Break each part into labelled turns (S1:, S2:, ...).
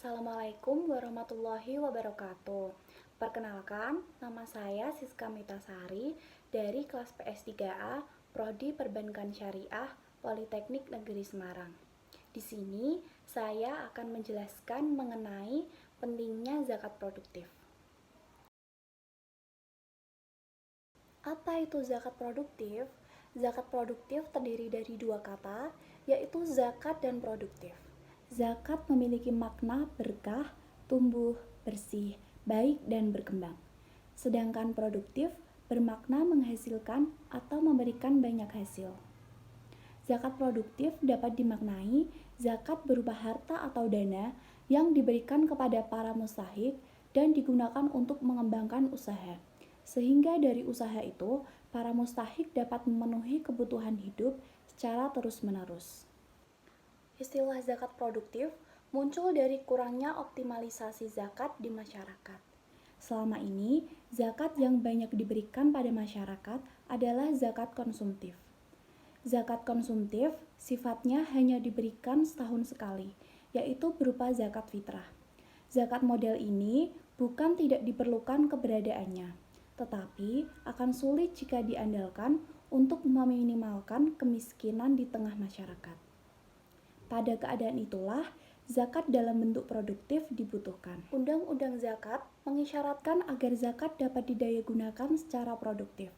S1: Assalamualaikum warahmatullahi wabarakatuh. Perkenalkan, nama saya Siska Mitasari dari kelas PS3A, Prodi Perbankan Syariah, Politeknik Negeri Semarang. Di sini, saya akan menjelaskan mengenai pentingnya zakat produktif. Apa itu zakat produktif? Zakat produktif terdiri dari dua kata, yaitu zakat dan produktif. Zakat memiliki makna berkah, tumbuh, bersih, baik, dan berkembang. Sedangkan produktif bermakna menghasilkan atau memberikan banyak hasil. Zakat produktif dapat dimaknai zakat berupa harta atau dana yang diberikan kepada para mustahik dan digunakan untuk mengembangkan usaha. Sehingga dari usaha itu, para mustahik dapat memenuhi kebutuhan hidup secara terus-menerus. Istilah zakat produktif muncul dari kurangnya optimalisasi zakat di masyarakat. Selama ini, zakat yang banyak diberikan pada masyarakat adalah zakat konsumtif. Zakat konsumtif sifatnya hanya diberikan setahun sekali, yaitu berupa zakat fitrah. Zakat model ini bukan tidak diperlukan keberadaannya, tetapi akan sulit jika diandalkan untuk meminimalkan kemiskinan di tengah masyarakat. Pada keadaan itulah, zakat dalam bentuk produktif dibutuhkan. Undang-undang zakat mengisyaratkan agar zakat dapat didayagunakan secara produktif,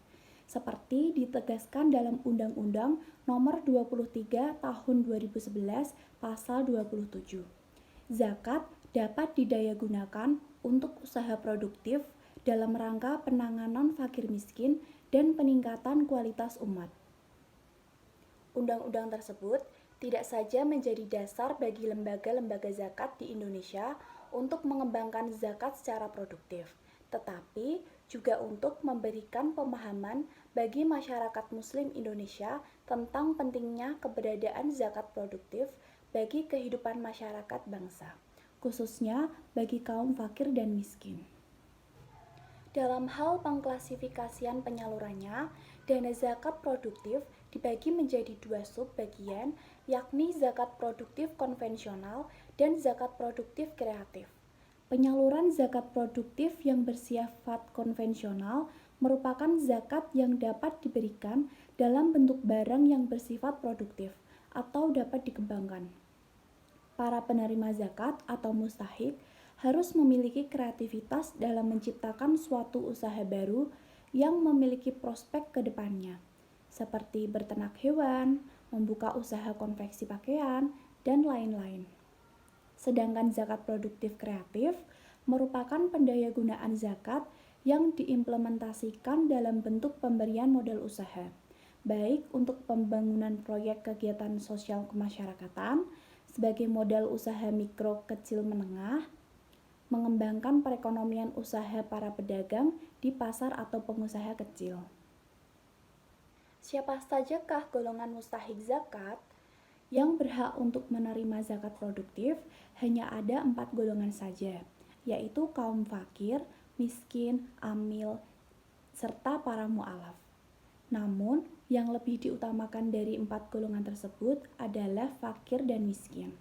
S1: seperti ditegaskan dalam Undang-Undang Nomor 23 Tahun 2011 Pasal 27. Zakat dapat didayagunakan untuk usaha produktif dalam rangka penanganan fakir miskin dan peningkatan kualitas umat. Undang-undang tersebut tidak saja menjadi dasar bagi lembaga-lembaga zakat di Indonesia untuk mengembangkan zakat secara produktif, tetapi juga untuk memberikan pemahaman bagi masyarakat Muslim Indonesia tentang pentingnya keberadaan zakat produktif bagi kehidupan masyarakat bangsa, khususnya bagi kaum fakir dan miskin. Dalam hal pengklasifikasian penyalurannya, dana zakat produktif dibagi menjadi dua subbagian, yakni zakat produktif konvensional dan zakat produktif kreatif. Penyaluran zakat produktif yang bersifat konvensional merupakan zakat yang dapat diberikan dalam bentuk barang yang bersifat produktif atau dapat dikembangkan. Para penerima zakat atau mustahik harus memiliki kreativitas dalam menciptakan suatu usaha baru yang memiliki prospek ke depannya, seperti berternak hewan, membuka usaha konveksi pakaian, dan lain-lain. Sedangkan zakat produktif kreatif merupakan pendayagunaan zakat yang diimplementasikan dalam bentuk pemberian modal usaha, baik untuk pembangunan proyek kegiatan sosial kemasyarakatan sebagai modal usaha mikro kecil menengah, mengembangkan perekonomian usaha para pedagang di pasar atau pengusaha kecil. Siapa sajakah golongan mustahik zakat? Yang berhak untuk menerima zakat produktif hanya ada 4 golongan saja, yaitu kaum fakir, miskin, amil, serta para mu'alaf. Namun, yang lebih diutamakan dari 4 golongan tersebut adalah fakir dan miskin.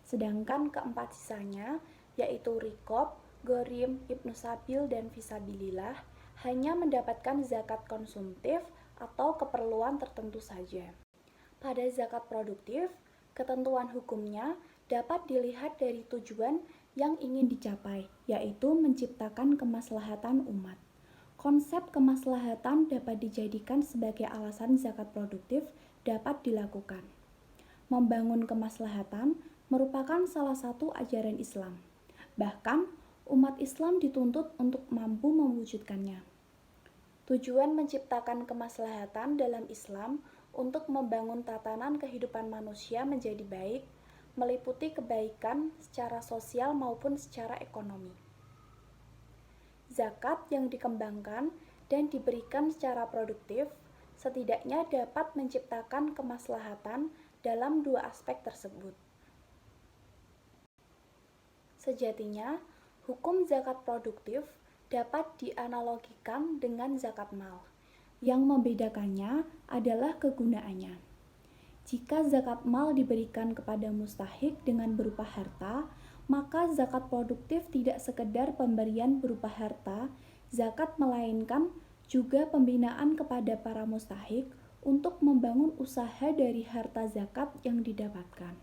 S1: Sedangkan keempat sisanya, yaitu riqab, gorim, ibnu sabil, dan fisabilillah, hanya mendapatkan zakat konsumtif atau keperluan tertentu saja. Pada zakat produktif, ketentuan hukumnya dapat dilihat dari tujuan yang ingin dicapai, yaitu menciptakan kemaslahatan umat. Konsep kemaslahatan dapat dijadikan sebagai alasan zakat produktif dapat dilakukan. Membangun kemaslahatan merupakan salah satu ajaran Islam. Bahkan, umat Islam dituntut untuk mampu mewujudkannya. Tujuan menciptakan kemaslahatan dalam Islam untuk membangun tatanan kehidupan manusia menjadi baik, meliputi kebaikan secara sosial maupun secara ekonomi. Zakat yang dikembangkan dan diberikan secara produktif setidaknya dapat menciptakan kemaslahatan dalam dua aspek tersebut. Sejatinya, hukum zakat produktif dapat dianalogikan dengan zakat mal. Yang membedakannya adalah kegunaannya. Jika zakat mal diberikan kepada mustahik dengan berupa harta, maka zakat produktif tidak sekedar pemberian berupa harta, zakat melainkan juga pembinaan kepada para mustahik untuk membangun usaha dari harta zakat yang didapatkan.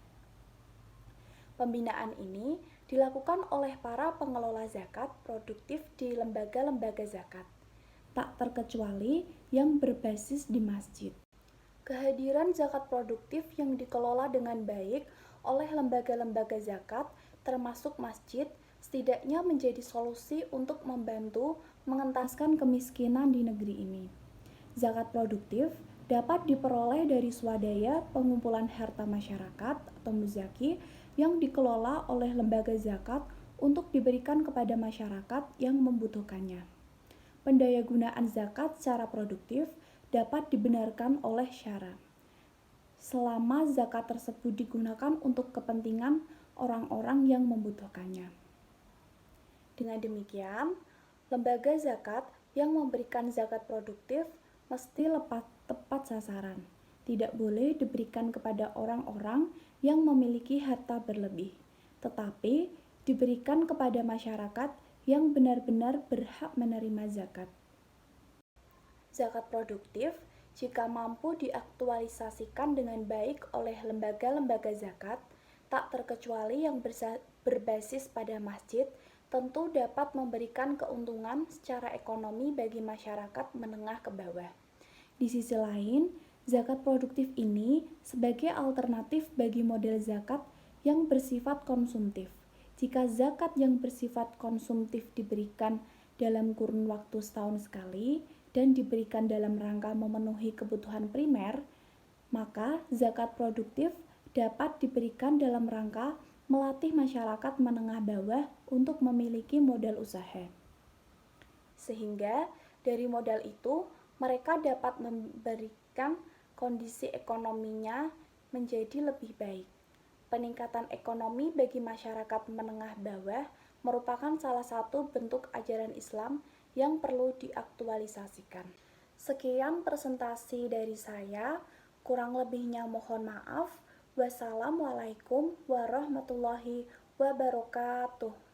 S1: Pembinaan ini dilakukan oleh para pengelola zakat produktif di lembaga-lembaga zakat, tak terkecuali yang berbasis di masjid. Kehadiran zakat produktif yang dikelola dengan baik oleh lembaga-lembaga zakat, termasuk masjid, setidaknya menjadi solusi untuk membantu mengentaskan kemiskinan di negeri ini. Zakat produktif dapat diperoleh dari swadaya pengumpulan harta masyarakat atau muzaki yang dikelola oleh lembaga zakat untuk diberikan kepada masyarakat yang membutuhkannya. Pendayagunaan zakat secara produktif dapat dibenarkan oleh syara, selama zakat tersebut digunakan untuk kepentingan orang-orang yang membutuhkannya. Dengan demikian, lembaga zakat yang memberikan zakat produktif mesti tepat sasaran. Tidak boleh diberikan kepada orang-orang yang memiliki harta berlebih, tetapi diberikan kepada masyarakat yang benar-benar berhak menerima zakat. Zakat produktif, jika mampu diaktualisasikan dengan baik oleh lembaga-lembaga zakat, tak terkecuali yang berbasis pada masjid, tentu dapat memberikan keuntungan secara ekonomi bagi masyarakat menengah ke bawah. Di sisi lain, zakat produktif ini sebagai alternatif bagi model zakat yang bersifat konsumtif. Jika zakat yang bersifat konsumtif diberikan dalam kurun waktu setahun sekali dan diberikan dalam rangka memenuhi kebutuhan primer, maka zakat produktif dapat diberikan dalam rangka melatih masyarakat menengah bawah untuk memiliki modal usaha. Sehingga dari modal itu mereka dapat memberikan kondisi ekonominya menjadi lebih baik. Peningkatan ekonomi bagi masyarakat menengah bawah merupakan salah satu bentuk ajaran Islam yang perlu diaktualisasikan. Sekian presentasi dari saya, kurang lebihnya mohon maaf. Wassalamualaikum warahmatullahi wabarakatuh.